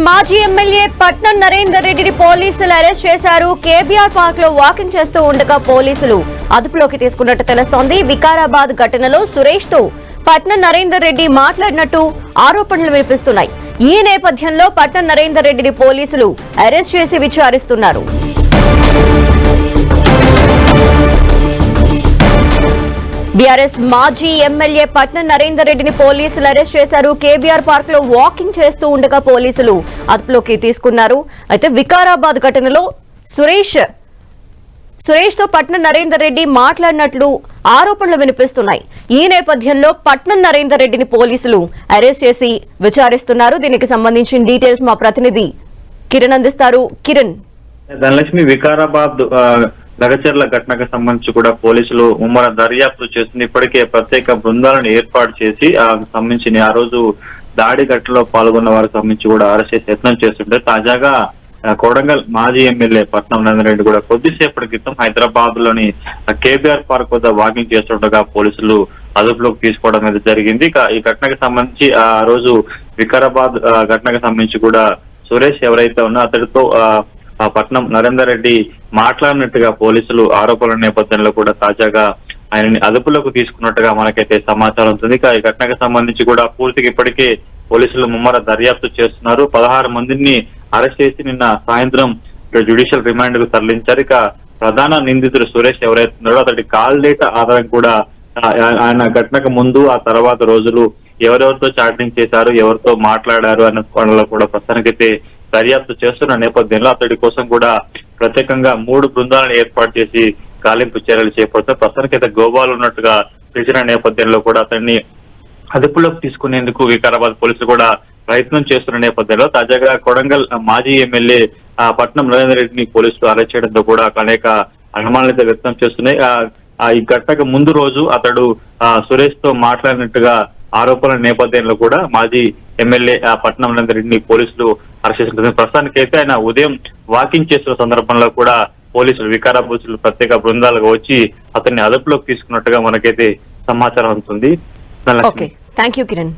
మాజీ ఎమ్మెల్యే పట్నం నరేందర్ రెడ్డిని పోలీసులు అరెస్ట్ చేశారు. కేబీఆర్ పార్క్ లో వాకింగ్ చేస్తూ ఉండగా పోలీసులు అదుపులోకి తీసుకున్నట్టు తెలుస్తోంది. వికారాబాద్ ఘటనలో సురేష్ తో పట్నం నరేందర్ రెడ్డి మాట్లాడినట్టు ఆరోపణలు వినిపిస్తున్నాయి. ఈ నేపథ్యంలో పట్నం నరేందర్ రెడ్డిని పోలీసులు అరెస్ట్ చేసి విచారిస్తున్నారు. బీఆర్ఎస్ మాజీ ఎమ్మెల్యే పట్నం నరేందర్ రెడ్డిని పోలీసులు అరెస్ట్ చేశారు. కేబీఆర్ పార్క్ లో వాకింగ్ చేస్తూ ఉండగా పోలీసులు అదుపులోకి తీసుకున్నారు. అయితే వికారాబాద్ ఘటనలో సురేష్ తో పట్నం నరేందర్ రెడ్డి మాట్లాడినట్లు ఆరోపణలు వినిపిస్తున్నాయి. ఈ నేపథ్యంలో పట్నం నరేందర్ రెడ్డిని పోలీసులు అరెస్ట్ చేసి విచారిస్తున్నారు. దీనికి సంబంధించిన డీటెయిల్స్ మా ప్రతినిధి కిరణ్ అందిస్తారు. కిరణ్, ధనలక్ష్మి, వికారాబాద్ లగచర్ల ఘటనకు సంబంధించి కూడా పోలీసులు ముమ్మర దర్యాప్తు చేస్తుంది. ఇప్పటికే ప్రత్యేక బృందాలను ఏర్పాటు చేసి సంబంధించి ఆ రోజు దాడి ఘటనలో పాల్గొన్న వారికి సంబంధించి కూడా అరెస్ట్ చేసి యత్నం చేస్తుంటే తాజాగా కొడంగల్ మాజీ ఎమ్మెల్యే పట్నం నరేందర్ రెడ్డి కూడా కొద్దిసేపటి క్రితం హైదరాబాద్ లోని కేబీఆర్ పార్క్ వద్ద వాకింగ్ చేస్తుండగా పోలీసులు అదుపులోకి తీసుకోవడం అనేది జరిగింది. ఈ ఘటనకు సంబంధించి ఆ రోజు వికారాబాద్ ఘటనకు సంబంధించి కూడా సురేష్ ఎవరైతే ఉన్నా అతడితో పట్నం నరేందర్ రెడ్డి మాట్లాడినట్టుగా పోలీసులు ఆరోపణల నేపథ్యంలో కూడా తాజాగా ఆయనని అదుపులోకి తీసుకున్నట్టుగా మనకైతే సమాచారం ఉంటుంది. ఈ ఘటనకు సంబంధించి కూడా పూర్తిగా ఇప్పటికే పోలీసులు ముమ్మర దర్యాప్తు చేస్తున్నారు. 16 మందిని అరెస్ట్ చేసి నిన్న సాయంత్రం జ్యుడిషియల్ రిమాండ్ కు తరలించారు. ఇక ప్రధాన నిందితుడు సురేష్ ఎవరైతే ఉన్నాడో అతడి కాల్ డేటా ఆధారం కూడా ఆయన ఘటనకు ముందు ఆ తర్వాత రోజులు ఎవరెవరితో చాటింగ్ చేశారు, ఎవరితో మాట్లాడారు అనే కోణంలో కూడా ప్రస్తుతానికైతే దర్యాప్తు చేస్తున్న నేపథ్యంలో అతడి కోసం కూడా ప్రత్యేకంగా 3 బృందాలను ఏర్పాటు చేసి గాలింపు చర్యలు చేపడతారు. ప్రస్తుతానికైతే గోవాలో ఉన్నట్టుగా తెలిసిన నేపథ్యంలో కూడా అతన్ని అదుపులోకి తీసుకునేందుకు వికారాబాద్ పోలీసులు కూడా ప్రయత్నం చేస్తున్న నేపథ్యంలో తాజాగా కొడంగల్ మాజీ ఎమ్మెల్యే పట్నం నరేందర్ రెడ్డిని పోలీసులు అరెస్ట్ చేయడంతో కూడా అనేక అనుమానాలు అయితే వ్యక్తం చేస్తున్నాయి. ఈ ఘటనకు ముందు రోజు అతడు సురేష్ తో మాట్లాడినట్టుగా ఆరోపణల నేపథ్యంలో కూడా మాజీ ఎమ్మెల్యే పట్నం నరేందర్ రెడ్డిని పోలీసులు అరెస్ట్ చేసిన ప్రస్తుతానికైతే ఆయన ఉదయం వాకింగ్ చేస్తున్న సందర్భంలో కూడా పోలీసులు వికారాబాద్ ప్రత్యేక బృందాలుగా వచ్చి అతన్ని అదుపులోకి తీసుకున్నట్టుగా మనకైతే సమాచారం అందుతుంది. Thank you Kiran.